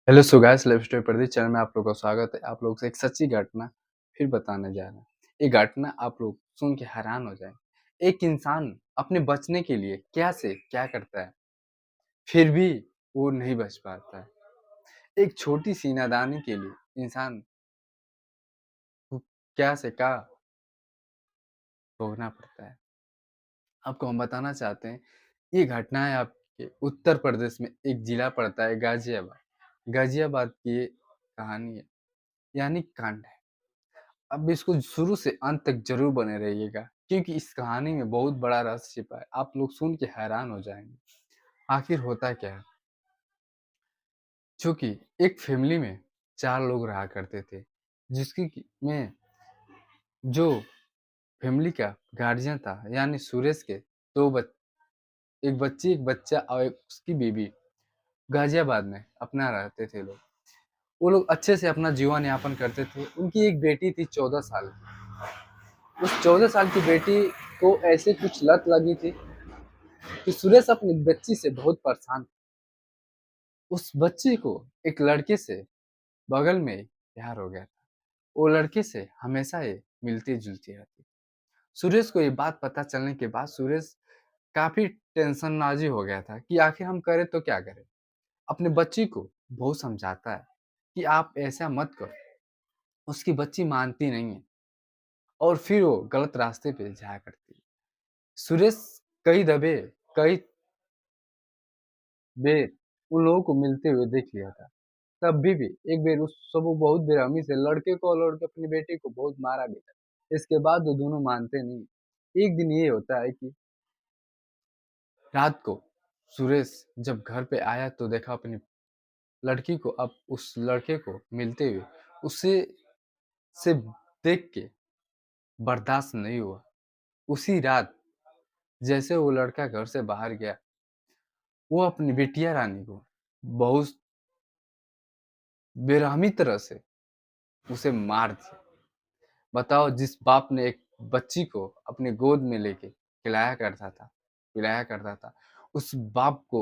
Hello so guys life story Pradeep channel में आप लोगों का स्वागत है। आप लोगों से एक सच्ची घटना फिर बताने जा रहे हैं। ये घटना आप लोग सुन के हैरान हो जाएंगे। एक इंसान अपने बचने के लिए क्या से क्या करता है, फिर भी वो नहीं बच पाता है। एक छोटी सी नादानी के लिए इंसान को क्या से क्या भोगना पड़ता है। आपको हम बताना चाहते हैं, ये घटना है आपके उत्तर प्रदेश में एक जिला पड़ता है गाजियाबाद। गाजियाबाद की ये कहानी है, यानी कांड है। अब इसको शुरू से अंत तक जरूर बने रहिएगा, क्योंकि इस कहानी में बहुत बड़ा रहस्य छिपा है। आप लोग सुन के हैरान हो जाएंगे आखिर होता क्या है। चूंकि एक फैमिली में 4 लोग रहा करते थे, में जो फैमिली का गार्जियन था, यानी सुरेश के दो एक बच्ची, एक बच्चा और एक उसकी बीवी गाजियाबाद में अपना रहते थे लोग। वो लोग अच्छे से अपना जीवन यापन करते थे। उनकी एक बेटी थी 14 साल की। उस 14 साल की बेटी को ऐसे कुछ लत लगी थी कि सुरेश अपनी बच्ची से बहुत परेशान था। उस बच्ची को एक लड़के से बगल में ही प्यार हो गया था। वो लड़के से हमेशा ये मिलती जुलती रहती। सुरेश को ये बात पता चलने के बाद सुरेश काफी टेंशन नाजी हो गया था कि आखिर हम करें तो क्या करें। अपने बच्ची को बहुत समझाता है कि आप ऐसा मत करो। उसकी बच्ची मानती नहीं है और फिर वो गलत रास्ते पे जाया करती है। सुरेश कई दबे, कई बेर उन लोगों को मिलते हुए देख लिया था। तब भी एक बार उस सब वो बहुत बेरहमी से लड़के को और लड़के अपनी बेटी को बहुत मारा भी था। इसके बाद वो दोनों मानते नहीं। एक दिन ये होता है कि रात को सुरेश जब घर पे आया तो देखा अपनी लड़की को, अब उस लड़के को मिलते हुए उसे से देख के बर्दाश्त नहीं हुआ। उसी रात जैसे वो लड़का घर से बाहर गया, वो अपनी बिटिया रानी को बहुत बेरहमी तरह से उसे मार दिया। बताओ, जिस बाप ने एक बच्ची को अपने गोद में लेके पिलाया करता था, उस बाप को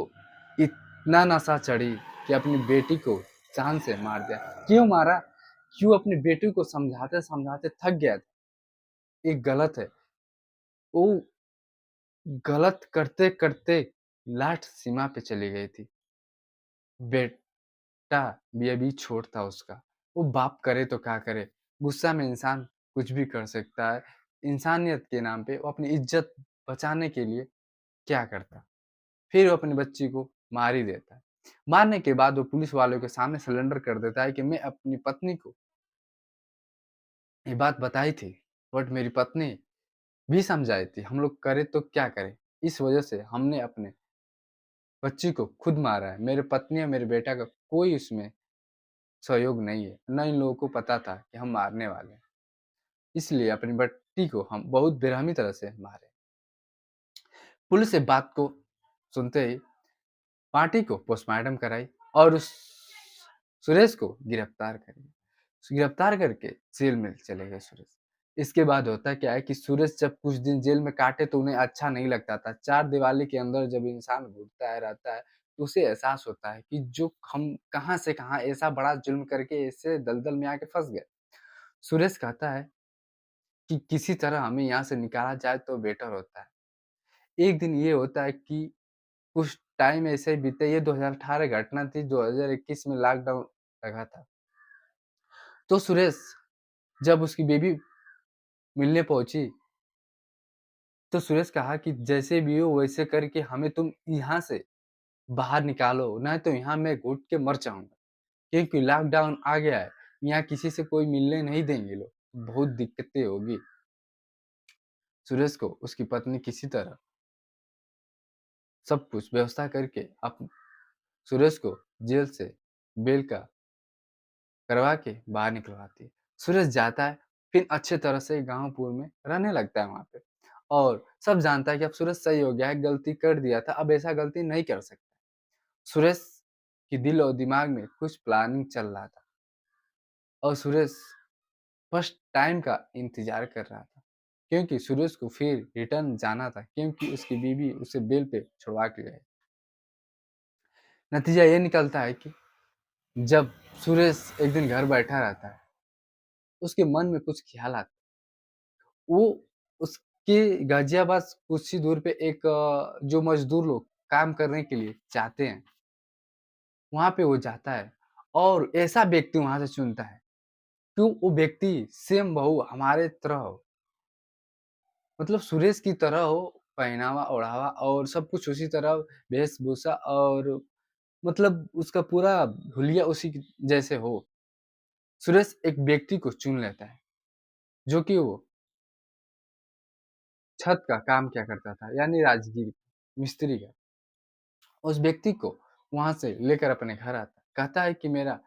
इतना नशा चढ़ी कि अपनी बेटी को जान से मार दिया। क्यों मारा? क्यों? अपनी बेटी को समझाते समझाते थक गया था। ये गलत है। वो गलत करते करते लास्ट सीमा पे चली गई थी। बेटा भी अभी छोट था उसका। वो बाप करे तो क्या करे। गुस्सा में इंसान कुछ भी कर सकता है। इंसानियत के नाम पे वो अपनी इज्जत बचाने के लिए क्या करता, फिर वो अपनी बच्ची को मार ही देता है। मारने के बाद वो पुलिस वालों के सामने सरेंडर कर देता है कि मैं अपनी पत्नी को ये बात बताई थी, बट मेरी पत्नी भी समझाई थी, हम लोग करे तो क्या करें, इस वजह से हमने अपने बच्ची को खुद मारा है। मेरे पत्नी और मेरे बेटा का कोई इसमें सहयोग नहीं है, न इन लोगों को पता था कि हम मारने वाले हैं। इसलिए अपनी बेटी को हम बहुत बेरहमी तरह से मारे। पुलिस इस बात को सुनते ही पार्टी को पोस्टमार्टम कराई और उस सुरेश को गिरफ्तार करके जेल में चले गए सुरेश। इसके बाद होता क्या है कि सुरेश जब कुछ दिन जेल में काटे तो उन्हें अच्छा नहीं लगता था। चार दीवारी के अंदर जब इंसान घुटता है रहता है तो उसे एहसास होता है कि जो हम कहाँ से कहाँ ऐसा बड़ा जुल्म करके ऐसे दलदल में आके फंस गए। सुरेश कहता है कि किसी तरह हमें यहाँ से निकाला जाए तो बेटर होता है। एक दिन ये होता है कि कुछ टाइम ऐसे ही बीते, ये 2018 घटना थी, 2021 में लॉकडाउन लगा था। तो सुरेश जब उसकी बेबी मिलने पहुंची तो सुरेश कहा कि जैसे भी हो वैसे करके हमें तुम यहाँ से बाहर निकालो, नहीं तो यहाँ मैं घुट के मर जाऊंगा, क्योंकि लॉकडाउन आ गया है। यहाँ किसी से कोई मिलने नहीं देंगे लोग, बहुत दिक्कतें होगी। सुरेश को उसकी पत्नी किसी तरह सब कुछ व्यवस्था करके अब सुरेश को जेल से बेल का करवा के बाहर निकलवाती है। सूरज जाता है, फिर अच्छे तरह से गाँव-पुर में रहने लगता है वहाँ पे और सब जानता है कि अब सूरज सही हो गया है, गलती कर दिया था, अब ऐसा गलती नहीं कर सकता। सुरेश के दिल और दिमाग में कुछ प्लानिंग चल रहा था और सुरेश फर्स्ट टाइम का इंतज़ार कर रहा था, क्योंकि सुरेश को फिर रिटर्न जाना था, क्योंकि उसकी बीवी उसे बेल पे छुड़वा के गए। नतीजा ये निकलता है कि जब सुरेश एक दिन घर बैठा रहता है, उसके मन में कुछ ख़्याल आता है। वो उसके गाज़ियाबाद कुछ ही दूर पे एक जो मज़दूर लोग काम करने के लिए जाते हैं, वहाँ पे वो जाता है और ऐसा व्यक्ति वहाँ से चुनता है, क्यों वो व्यक्ति सेम बहू हमारे तरह हो, मतलब सुरेश की तरह हो, पहनावा-ओढ़ावा और सब कुछ उसी तरह वेशभूषा और मतलब उसका पूरा हुलिया उसी की जैसे हो। सुरेश एक व्यक्ति को चुन लेता है, जो कि वो छत का काम किया करता था, यानी राजगीर, मिस्त्री का। उस व्यक्ति को वहाँ से लेकर अपने घर आता है, कहता है कि मेरा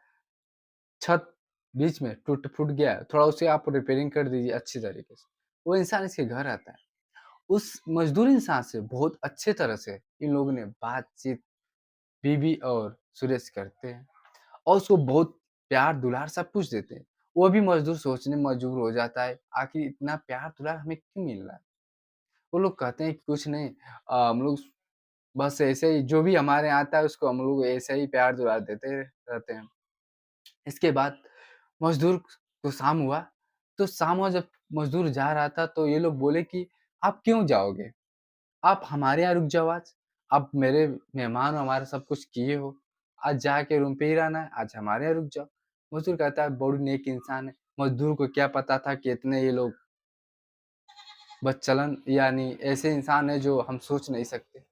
छत बीच में टूट-फूट गया है, थोड़ा उसे आप रिपेयरिंग कर दीजिए अच्छी तरीके से। वो इंसान इसके घर आता है। उस मज़दूर इंसान से बहुत अच्छे तरह से इन लोगों ने बातचीत बीवी और सुरेश करते हैं और उसको बहुत प्यार दुलार सब कुछ देते हैं। वो भी मज़दूर सोचने में मजबूर हो जाता है, आखिर इतना प्यार दुलार हमें क्यों मिल रहा है? वो लोग कहते हैं कि कुछ नहीं हम लोग बस ऐसे ही जो भी हमारे यहाँ आता है उसको हम लोग ऐसे ही प्यार दुलार देते रहते हैं। इसके बाद मज़दूर को शाम हुआ, तो शाम हुआ जब मज़दूर जा रहा था तो ये लोग बोले कि आप क्यों जाओगे? आप हमारे यहाँ रुक जाओ आज। आप मेरे मेहमान हो, हमारा सब कुछ किए हो। आज जाके रूम पे ही रहना है, आज हमारे यहाँ रुक जाओ। मज़दूर कहता है बड़ी नेक इंसान है। मज़दूर को क्या पता था कि इतने ये लोग बदचलन यानी ऐसे इंसान हैं जो हम सोच नहीं सकते।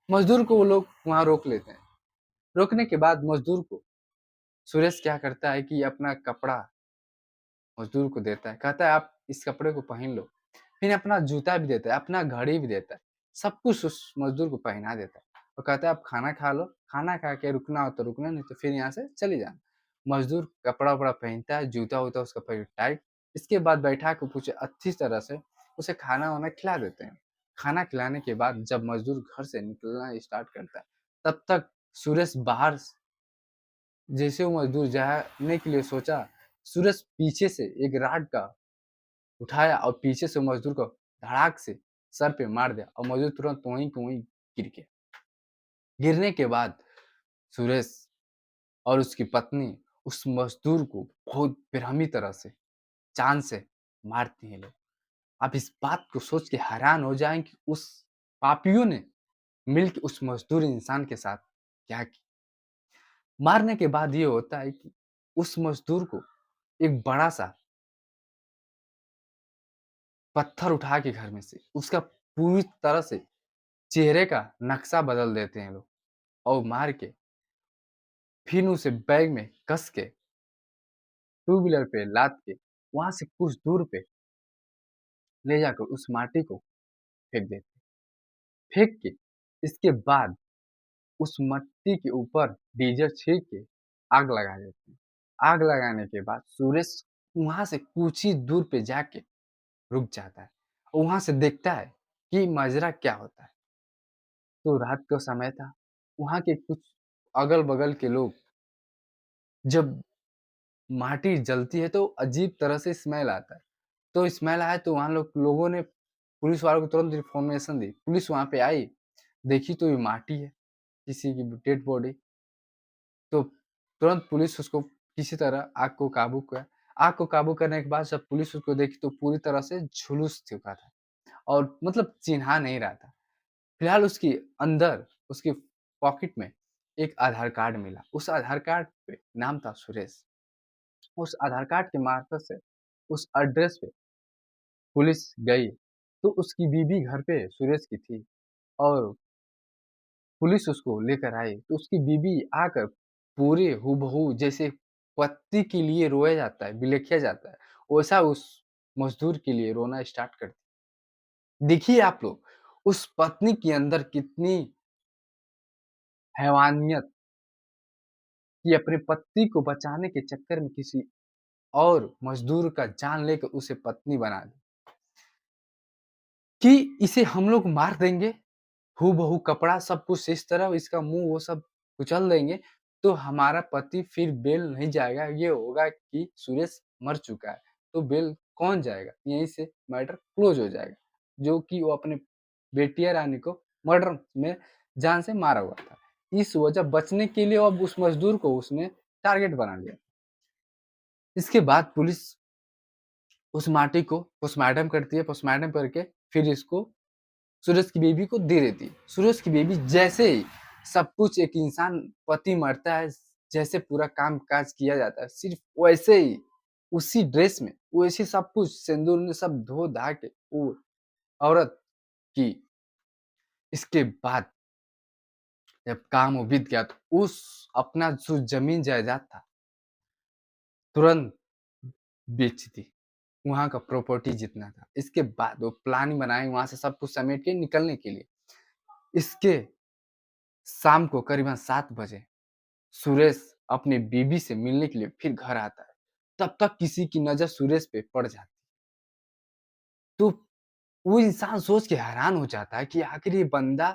मज़दूर को वो लोग वहाँ रोक लेते हैं। रोकने के बाद मज़दूर को सुरेश क्या करता है कि अपना कपड़ा मज़दूर को देता है। कहता है आप इस कपड़े को पहन लो। फिर अपना जूता भी देता है, अपना घड़ी भी देता है। सब कुछ उस मज़दूर को पहना देता है और कहता है आप खाना खा लो, खाना खा के रुकना हो तो रुकना नहीं तो फिर यहाँ से चले जाना। मज़दूर कपड़ा-वपड़ा पहनता है, जूता-वूता उसका फिर टाइट। इसके बाद बैठा के कुछ अच्छी तरह से उसे खाना-वाना खिला देते हैं। खाना खिलाने के बाद जब मज़दूर घर से निकलना स्टार्ट करता है, तब तक सुरेश बाहर जैसे वो मज़दूर जाने के लिए सोचा, सूरज पीछे से एक रॉड का उठाया और पीछे से मज़दूर को धड़ाक से सर पे मार दिया और मज़दूर तुरंत वहीं के वहीं गिर गया। गिरने के बाद सुरेश और उसकी पत्नी उस मज़दूर को बहुत बेरहमी तरह से जान से मारती हैं लोग। आप इस बात को सोच के हैरान हो जाएँ कि उस पापियों ने मिलके उस मज़दूर इंसान के साथ क्या किया। मारने के बाद ये होता है कि उस मज़दूर को एक बड़ा-सा पत्थर उठा के घर में से उसका पूरी तरह से चेहरे का नक्शा बदल देते हैं लोग और मार के फिर उसे बैग में कस के टू व्हीलर पे लाद के वहाँ से कुछ दूर पे ले जाकर उस माटी को फेंक देते हैं। फेंक के इसके बाद उस मट्टी के ऊपर डीजल छींट के आग लगा देते हैं। आग लगाने के बाद सूरज वहाँ से कुछ ही दूर पे जाके रुक जाता है और वहाँ से देखता है कि माजरा क्या होता है। तो रात का समय था, वहाँ के कुछ अगल-बगल के लोग जब माटी जलती है तो अजीब तरह से स्मेल आता है। तो स्मेल आया तो वहाँ लोगों ने पुलिस वालों को तुरंत इन्फॉर्मेशन दी। पुलिस वहाँ पे आई, देखी तो ये माटी है, किसी की डेड बॉडी। तो तुरंत पुलिस उसको किसी तरह आग को काबू किया। आग को काबू करने के बाद जब पुलिस उसको देखी तो पूरी तरह से झुलस चुका था और मतलब चिन्हा नहीं रहा था। फिलहाल उसकी अंदर उसकी पॉकेट में एक आधार कार्ड मिला। उस आधार कार्ड पे नाम था सुरेश। उस आधार कार्ड के मार्फत से उस एड्रेस पे पुलिस गई, तो उसकी बीवी घर पे सुरेश की थी और पुलिस उसको लेकर आई, तो उसकी बीवी आकर पूरे हूबहू जैसे पति के लिए रोया जाता है, बिलखिया जाता है, वैसा उस मज़दूर के लिए रोना स्टार्ट कर देखिए आप लोग, उस पत्नी के अंदर कितनी हैवानियत कि अपने पति को बचाने के चक्कर में किसी और मज़दूर का जान लेकर उसे पत्नी बना दी, कि इसे हम लोग मार देंगे, हूबहू कपड़ा सब कुछ इस तरह इसका मुँह वो सब कुचल देंगे, तो हमारा पति फिर बेल नहीं जाएगा, ये होगा कि सुरेश मर चुका है, तो बेल कौन जाएगा? यहीं से मैटर क्लोज़ हो जाएगा, जो कि वो अपने बेटिया रानी को मर्डर में जान से मारा हुआ था। इस वजह बचने के लिए अब उस मज़दूर को उसने टारगेट बना लिया। इसके बाद पुलिस उस माटी को पोस्टमार्टम करती है, पोस्टमार्टम करके फिर इसको सूरज की बेबी को दे देती है। सूरज की बेबी जैसे ही सब कुछ एक इंसान पति मरता है, जैसे पूरा काम-काज किया जाता है, सिर्फ़ वैसे ही उसी ड्रेस में, वैसे सब कुछ सिंदूर ने सब धो-धा के वो औरत की। इसके बाद जब काम वो बीत गया तो उस अपना जो ज़मीन जायदाद था, तुरंत बेच दी। वहाँ का प्रॉपर्टी जितना था। इसके बाद वो प्लान बनाए वहाँ से सब कुछ समेट के निकलने के लिए। इसके शाम को करीबन 7 बजे सुरेश अपनी बीवी से मिलने के लिए फिर घर आता है। तब तक किसी की नज़र सुरेश पे पड़ जाती है। तो वो इंसान सोच के हैरान हो जाता है कि आखिर ये बंदा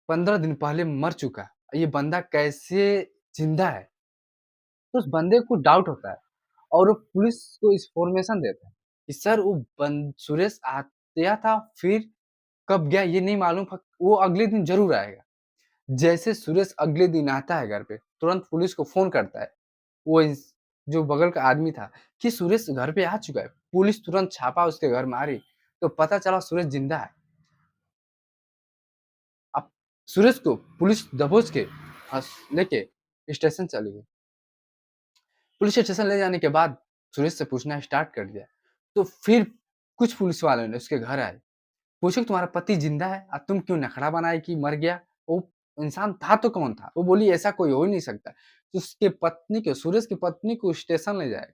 15 दिन पहले मर चुका है। ये बंदा कैसे ज़िंदा है? तो उस बंदे को डाउट होता है और वो पुलिस को इन्फॉर्मेशन देता है कि सर वो सुरेश आया था फिर कब गया ये नहीं मालूम वो अगले दिन ज़रूर आएगा। जैसे सुरेश अगले दिन आता है घर पे, तुरंत पुलिस को फ़ोन करता है। वो इस जो बगल का आदमी था कि सुरेश घर पे आ चुका है। पुलिस तुरंत छापा उसके घर मारी, तो पता चला सुरेश ज़िंदा है। अब सुरेश को पुलिस दबोच के लेके स्टेशन चली गई। पुलिस स्टेशन ले जाने के बाद सुरेश से पूछना स्टार्ट कर दिया। तो फिर कुछ पुलिस वालों ने उसके घर आए। पूछा कि तुम्हारा पति ज़िंदा है? तुम क्यों नखरा बनाए कि मर गया? वो इंसान था तो कौन था? वो बोली ऐसा कोई हो ही नहीं सकता। तो उसके पत्नी को सूरज की पत्नी को स्टेशन ले जाए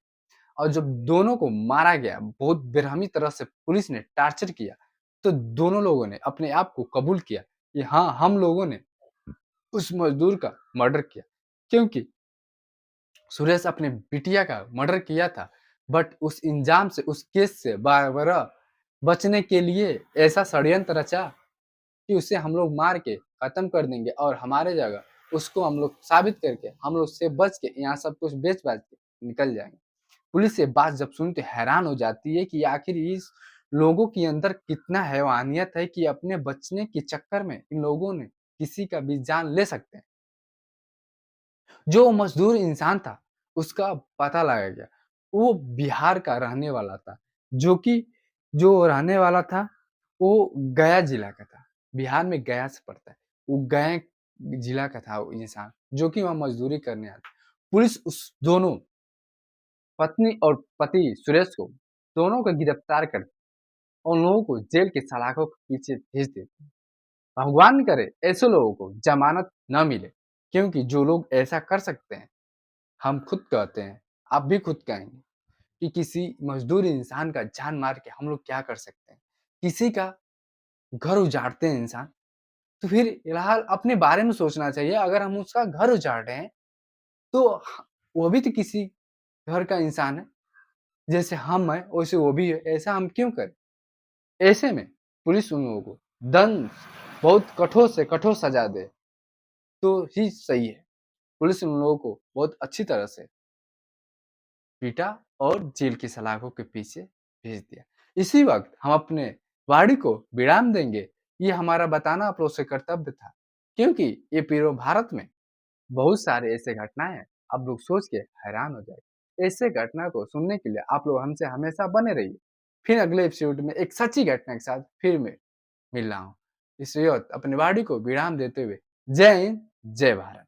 और जब दोनों को मारा गया, बहुत बेरहमी तरह से पुलिस ने टॉर्चर किया, तो दोनों लोगों ने अपने आप को कबूल किया कि हाँ, हम लोगों ने उस मज़दूर का मर्डर किया। क्योंकि सुरेश अपने बिटिया का मर्डर किया था, बट उस इल्ज़ाम से, उस केस से बारबारा बचने के लिए ऐसा षड्यंत्र रचा कि उसे हम लोग मार के खत्म कर देंगे और हमारे जगह उसको हम लोग साबित करके हम लोग उससे बच के यहाँ सब कुछ बेच-बाच के निकल जाएँगे। पुलिस ये बात जब सुनते हैरान हो जाती है कि आखिर इस लोगों के अंदर कितना हैवानियत है कि अपने बचने के चक्कर में इन लोगों ने किसी का भी जान ले सकते हैं। जो मज़दूर इंसान था, उसका पता लगाया गया। वो बिहार का रहने वाला था, जो कि जो रहने वाला था, वो गया जिला का था। बिहार में गया से पड़ता है। वो गया जिला का था वो इंसान, जो कि वहाँ मज़दूरी करने आया था। पुलिस उस दोनों पत्नी और पति सुरेश को दोनों को गिरफ्तार कर उन लोगों को जेल के सलाखों के पीछे भेज देती। भगवान करे ऐसे लोगों को ज़मानत ना मिले, क्योंकि जो लोग ऐसा कर सकते हैं हम खुद कहते हैं, आप भी खुद कहेंगे कि किसी मज़दूर इंसान का जान मार के हम लोग क्या कर सकते हैं? किसी का घर उजाड़ते हैं इंसान, तो फिर फिलहाल अपने बारे में सोचना चाहिए। अगर हम उसका घर उजाड़ रहे हैं, तो वो भी तो किसी घर का इंसान है। जैसे हम हैं, वैसे वो भी है। ऐसा हम क्यों करें? ऐसे में पुलिस उन लोगों को दंड बहुत कठोर से कठोर सज़ा दे, तो ही सही है। पुलिस उन लोगों को बहुत अच्छी तरह से पीटा और जेल की सलाखों के पीछे भेज दिया। इसी वक़्त हम अपने वाणी को विराम देंगे। ये हमारा बताना आप लोग से कर्तव्य था, क्योंकि ये पूरे भारत में बहुत सारे ऐसे घटनाएँ हैं, आप लोग सोच के हैरान हो जाएँगे। ऐसे घटना को सुनने के लिए आप लोग हमसे हमेशा बने रहिए। फिर अगले एपिसोड में एक सच्ची घटना के साथ फिर मैं मिल रहा हूँ। इस वक़्त अपनी वाणी को विराम देते हुए जय हिंद, जय भारत।